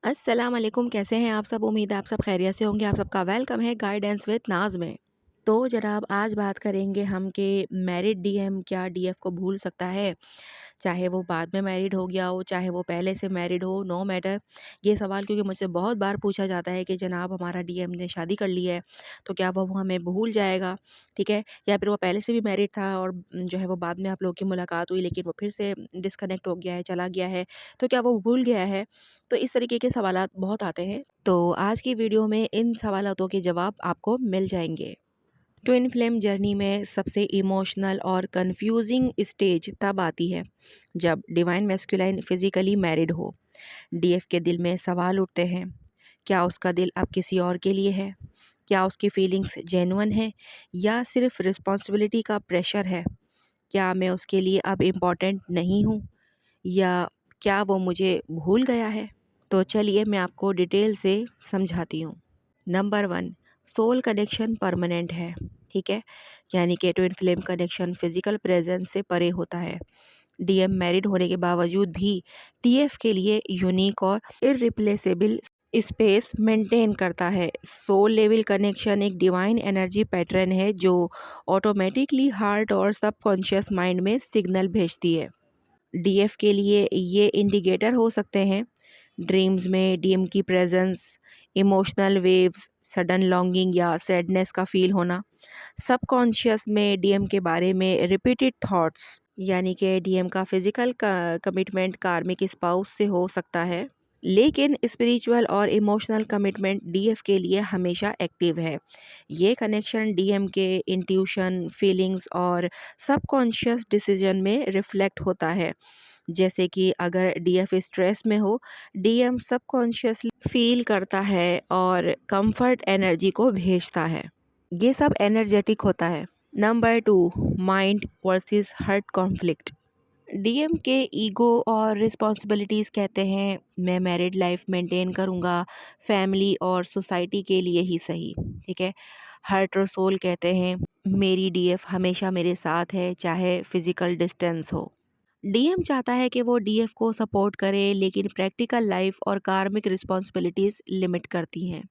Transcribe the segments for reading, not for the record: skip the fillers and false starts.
अस्सलाम वालेकुम, कैसे हैं आप सब? उम्मीद है आप सब खैरियत से होंगे। आप सबका वेलकम है गाइडेंस विद नाज़ में। तो जनाब आज बात करेंगे हम कि मैरिड डीएम क्या डीएफ को भूल सकता है? चाहे वो बाद में मैरिड हो गया हो, चाहे वो पहले से मैरिड हो, नो मैटर। ये सवाल क्योंकि मुझसे बहुत बार पूछा जाता है कि जनाब हमारा डीएम ने शादी कर ली है, तो क्या वो हमें भूल जाएगा? ठीक है? या फिर वो पहले से भी मैरिड था और जो है वो बाद में आप लोगों की मुलाकात हुई लेकिन वो फिर से डिस्कनेक्ट हो गया है, चला गया है, तो क्या वो भूल गया है? तो इस तरीके के सवालात बहुत आते हैं। तो आज की वीडियो में इन सवालातों के जवाब आपको मिल जाएँगे। ट्विन फ्लेम जर्नी में सबसे इमोशनल और कंफ्यूजिंग स्टेज तब आती है जब डिवाइन मैस्कुलाइन फिजिकली मैरिड हो। डीएफ के दिल में सवाल उठते हैं, क्या उसका दिल अब किसी और के लिए है? क्या उसकी फीलिंग्स जेन्युइन है या सिर्फ रिस्पॉन्सिबिलिटी का प्रेशर है? क्या मैं उसके लिए अब इम्पॉर्टेंट नहीं हूँ या क्या वो मुझे भूल गया है? तो चलिए मैं आपको डिटेल से समझाती हूँ। नंबर 1, सोल कनेक्शन परमानेंट है, ठीक है? यानी कि twin flame connection physical presence से परे होता है। डीएम मैरिड होने के बावजूद भी टीएफ के लिए यूनिक और इररिप्लेसेबल स्पेस मेंटेन करता है। सोल लेवल कनेक्शन एक डिवाइन एनर्जी पैटर्न है जो ऑटोमेटिकली हार्ट और सबकॉन्शियस माइंड में सिग्नल भेजती है। डीएफ के लिए ये इंडिकेटर हो सकते हैं ड्रीम्स में डीएम की presence, emotional waves, sudden longing या सैडनेस का फील होना, सबकॉन्शियस में डीएम के बारे में रिपीटेड थॉट्स, यानी कि डीएम का फिजिकल कमिटमेंट कार्मिक स्पाउस से हो सकता है, लेकिन स्पिरिचुअल और इमोशनल कमिटमेंट डीएफ के लिए हमेशा एक्टिव है। ये कनेक्शन डीएम के इंट्यूशन, फीलिंग्स और सबकॉन्शियस डिसीजन में रिफ्लेक्ट होता है। जैसे कि अगर डीएफ स्ट्रेस में हो, डीएम सबकॉन्शियसली फील करता है और कंफर्ट एनर्जी को भेजता है। ये सब एनर्जेटिक होता है। Number 2, mind versus heart conflict. DM के ईगो और रिस्पॉन्सिबिलिटीज़ कहते हैं मैं मैरिड लाइफ मेंटेन करूँगा, फैमिली और सोसाइटी के लिए ही सही, ठीक है? हार्ट और सोल कहते हैं मेरी डीएफ हमेशा मेरे साथ है चाहे फिजिकल डिस्टेंस हो। डीएम चाहता है कि वो डीएफ को सपोर्ट करे लेकिन प्रैक्टिकल लाइफ और कार्मिक रिस्पॉन्सिबिलिटीज़ लिमिट करती हैं।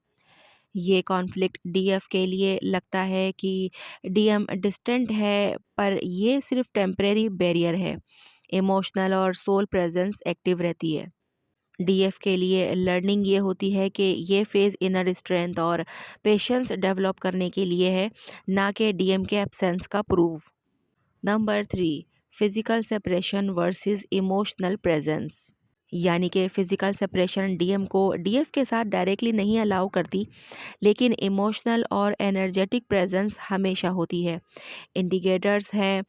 ये कॉन्फ्लिक्ट डीएफ के लिए लगता है कि डीएम डिस्टेंट है पर ये सिर्फ टेम्परेरी बैरियर है। इमोशनल और सोल प्रेजेंस एक्टिव रहती है। डीएफ के लिए लर्निंग ये होती है कि ये फेज़ इनर स्ट्रेंथ और पेशेंस डेवलप करने के लिए है, ना कि डीएम के एब्सेंस का proof. Number 3, physical separation versus emotional presence. यानी कि फिजिकल सेपरेशन डीएम को डीएफ के साथ डायरेक्टली नहीं अलाउ करती, लेकिन इमोशनल और एनर्जेटिक प्रेजेंस हमेशा होती है। इंडिकेटर्स हैं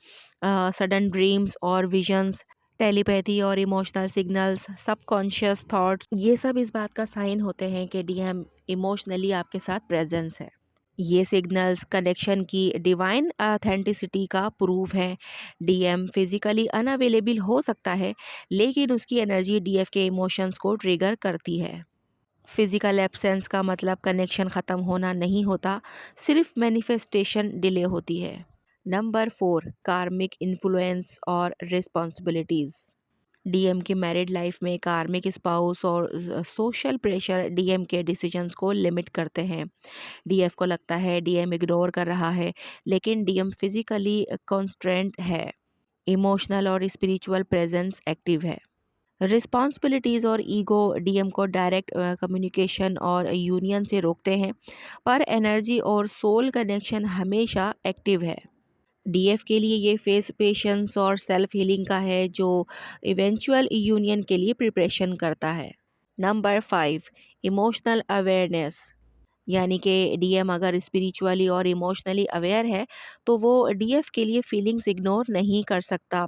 सडन ड्रीम्स और विजन्स, टेलीपैथी और इमोशनल सिग्नल्स, सबकॉन्शियस थॉट्स, ये सब इस बात का साइन होते हैं कि डीएम इमोशनली आपके साथ प्रेजेंस है। ये सिग्नल्स कनेक्शन की डिवाइन ऑथेंटिसिटी का प्रूफ है। डीएम फिजिकली अनअवेलेबल हो सकता है लेकिन उसकी एनर्जी डीएफ के इमोशंस को ट्रिगर करती है। फिजिकल एब्सेंस का मतलब कनेक्शन ख़त्म होना नहीं होता, सिर्फ मैनिफेस्टेशन डिले होती है। नंबर 4, कार्मिक इन्फ्लुएंस और रिस्पॉन्सिबिलिटीज़। डीएम की मैरिड लाइफ में कार्मिक स्पाउस और सोशल प्रेशर डीएम के डिसीजंस को लिमिट करते हैं। डीएफ को लगता है डीएम इग्नोर कर रहा है लेकिन डीएम फिजिकली कॉन्स्ट्रेंट है। इमोशनल और स्पिरिचुअल प्रेजेंस एक्टिव है। रिस्पॉन्सिबिलिटीज़ और ईगो डीएम को डायरेक्ट कम्युनिकेशन और यूनियन से रोकते हैं, पर एनर्जी और सोल कनेक्शन हमेशा एक्टिव है। डीएफ के लिए ये फेस पेशेंस और सेल्फ हीलिंग का है जो इवेंचुअल यूनियन के लिए प्रिपरेशन करता है। Number 5, emotional awareness. यानी कि डीएम अगर स्पिरिचुअली और इमोशनली अवेयर है तो वो डीएफ के लिए फीलिंग्स इग्नोर नहीं कर सकता।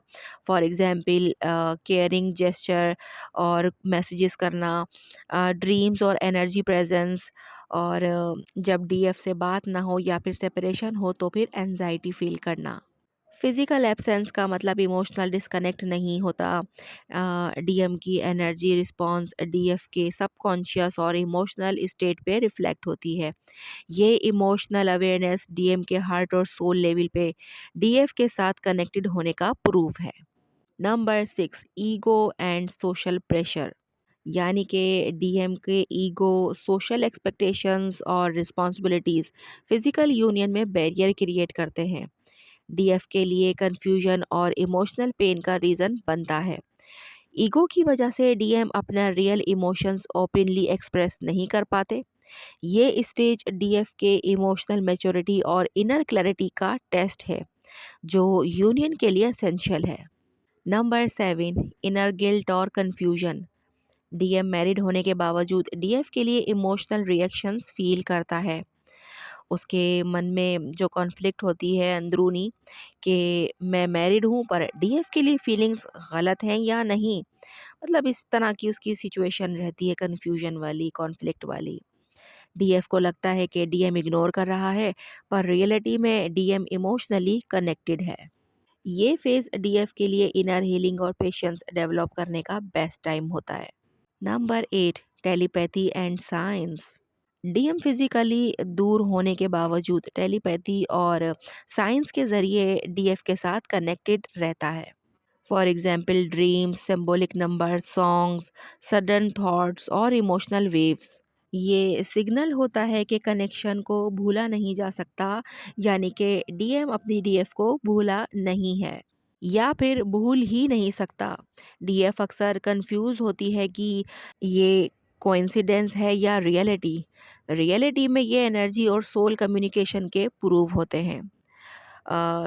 फॉर एग्जांपल केयरिंग जेस्चर और मैसेजेस करना, ड्रीम्स और एनर्जी प्रेजेंस, और जब डीएफ से बात ना हो या फिर सेपरेशन हो तो फिर एनजाइटी फील करना। फिजिकल एब्सेंस का मतलब इमोशनल डिस्कनेक्ट नहीं होता। डीएम की एनर्जी रिस्पॉन्स डीएफ के सबकॉन्शियस और इमोशनल स्टेट पे रिफ्लेक्ट होती है। ये इमोशनल अवेयरनेस डीएम के हार्ट और सोल लेवल पे डीएफ के साथ कनेक्टेड होने का प्रूफ है। Number 6, ego and social pressure. यानी कि डीएम के ईगो, सोशल एक्सपेक्टेशंस और रिस्पॉन्सिबिलिटीज़ फिजिकल यूनियन में बैरियर क्रिएट करते हैं। डीएफ के लिए कन्फ्यूजन और इमोशनल पेन का रीज़न बनता है। ईगो की वजह से डीएम अपना रियल इमोशंस ओपनली एक्सप्रेस नहीं कर पाते। ये स्टेज डीएफ के इमोशनल मैच्योरिटी और इनर क्लैरिटी का टेस्ट है, जो यूनियन के लिए एसेंशियल है। नंबर 7, इनर गिल्ट और कन्फ्यूजन। डीएम मैरिड होने के बावजूद डीएफ के लिए इमोशनल रिएक्शंस फील करता है। उसके मन में जो कॉन्फ्लिक्ट होती है अंदरूनी कि मैं मैरिड हूँ पर डीएफ के लिए फीलिंग्स गलत हैं या नहीं, मतलब इस तरह की उसकी सिचुएशन रहती है, कन्फ्यूजन वाली, कॉन्फ्लिक्ट वाली। डीएफ को लगता है कि डीएम इग्नोर कर रहा है, पर रियलिटी में डीएम इमोशनली कनेक्टेड है। ये फेज डीएफ के लिए इनर हीलिंग और पेशेंस डेवलप करने का बेस्ट टाइम होता है। Number 8, telepathy and science. DM physically दूर होने के बावजूद टेलीपैथी और साइंस के जरिए डीएफ के साथ कनेक्टेड रहता है। For example dreams, symbolic number, songs, sudden thoughts और इमोशनल वेव्स। ये सिग्नल होता है कि कनेक्शन को भूला नहीं जा सकता, यानी कि डीएम अपनी डीएफ को भूला नहीं है या फिर भूल ही नहीं सकता। डीएफ अक्सर कंफ्यूज होती है कि ये कोइंसिडेंस है या रियलिटी। रियलिटी में ये एनर्जी और सोल कम्युनिकेशन के प्रूव होते हैं,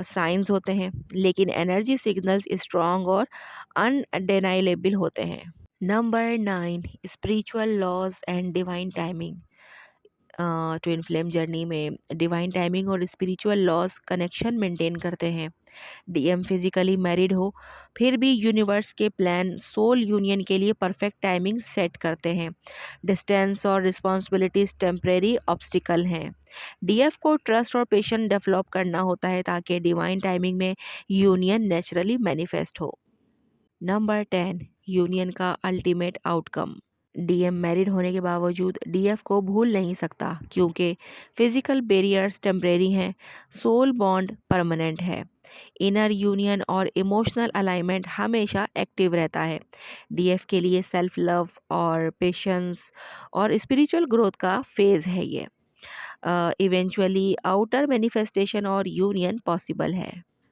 साइंस होते हैं, लेकिन एनर्जी सिग्नल्स स्ट्रॉन्ग और अनडेनाइलेबल होते हैं। Number 9, spiritual laws and divine timing. Twin flame journey में डिवाइन टाइमिंग और स्पिरिचुअल लॉज कनेक्शन मेंटेन करते हैं। डीएम फिजिकली मैरिड हो, फिर भी यूनिवर्स के प्लान सोल यूनियन के लिए परफेक्ट टाइमिंग सेट करते हैं। डिस्टेंस और रिस्पॉन्सिबिलिटीज टेम्परेरी ऑब्स्टिकल हैं। डीएफ को ट्रस्ट और पेशेंस डेवलप करना होता है ताकि डिवाइन टाइमिंग में यूनियन नेचुरली मैनिफेस्ट हो। नंबर 10, यूनियन का अल्टीमेट आउटकम। डीएम मैरिड होने के बावजूद डीएफ को भूल नहीं सकता, क्योंकि फिजिकल बैरियर्स टेम्परेरी हैं, सोल बॉन्ड परमानेंट है। इनर यूनियन और इमोशनल अलाइनमेंट हमेशा एक्टिव रहता है। डीएफ के लिए सेल्फ लव और पेशेंस और स्पिरिचुअल ग्रोथ का फेज है ये। इवेंचुअली आउटर मैनिफेस्टेशन और यूनियन पॉसिबल है।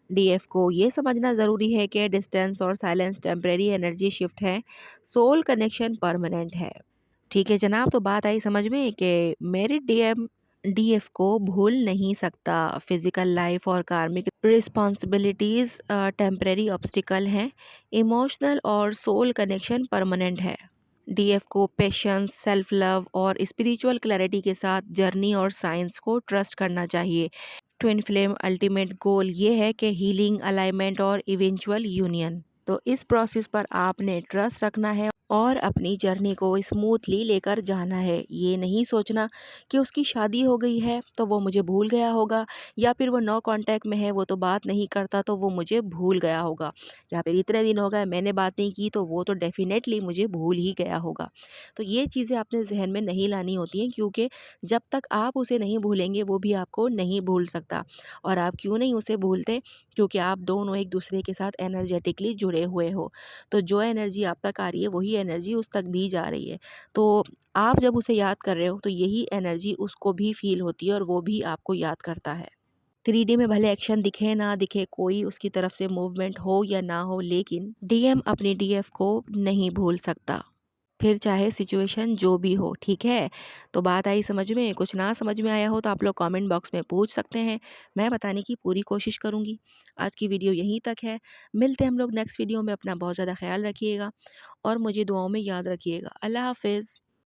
डीएफ को ये समझना ज़रूरी है कि डिस्टेंस और साइलेंस टेम्परेरी एनर्जी शिफ्ट है, सोल कनेक्शन परमानेंट है। ठीक है जनाब, तो बात आई समझ में कि मेरिट डीएम डीएफ को भूल नहीं सकता। फिजिकल लाइफ और कार्मिक रिस्पॉन्सिबिलिटीज़ टेम्परेरी ऑब्स्टिकल हैं, इमोशनल और सोल कनेक्शन परमानेंट है। डीएफ को पेशेंस, सेल्फ लव और स्पिरिचुअल क्लैरिटी के साथ जर्नी और साइंस को ट्रस्ट करना चाहिए। ट्विन फ्लेम अल्टीमेट गोल ये है कि हीलिंग, अलाइनमेंट और इवेंचुअल यूनियन। तो इस प्रोसेस पर आपने ट्रस्ट रखना है और अपनी जर्नी को स्मूथली लेकर जाना है। ये नहीं सोचना कि उसकी शादी हो गई है तो वो मुझे भूल गया होगा, या फिर वो नो कांटेक्ट में है, वो तो बात नहीं करता तो वो मुझे भूल गया होगा, या फिर इतने दिन हो गए मैंने बात नहीं की तो वो तो डेफिनेटली मुझे भूल ही गया होगा। तो ये चीज़ें अपने जहन में नहीं लानी होती हैं, क्योंकि जब तक आप उसे नहीं भूलेंगे वो भी आपको नहीं भूल सकता। और आप क्यों नहीं उसे भूलते, क्योंकि आप दोनों एक दूसरे के साथ एनर्जेटिकली जुड़े हुए हो। तो जो एनर्जी आप तक आ रही है वही एनर्जी उस तक भी जा रही है। तो आप जब उसे याद कर रहे हो तो यही एनर्जी उसको भी फील होती है और वो भी आपको याद करता है। 3D में भले एक्शन दिखे ना दिखे, कोई उसकी तरफ से मूवमेंट हो या ना हो, लेकिन डीएम अपनी डीएफ को नहीं भूल सकता, फिर चाहे सिचुएशन जो भी हो। ठीक है, तो बात आई समझ में? कुछ ना समझ में आया हो तो आप लोग कमेंट बॉक्स में पूछ सकते हैं, मैं बताने की पूरी कोशिश करूँगी। आज की वीडियो यहीं तक है, मिलते हैं हम लोग नेक्स्ट वीडियो में। अपना बहुत ज़्यादा ख्याल रखिएगा और मुझे दुआओं में याद रखिएगा। अल्लाह हाफिज़।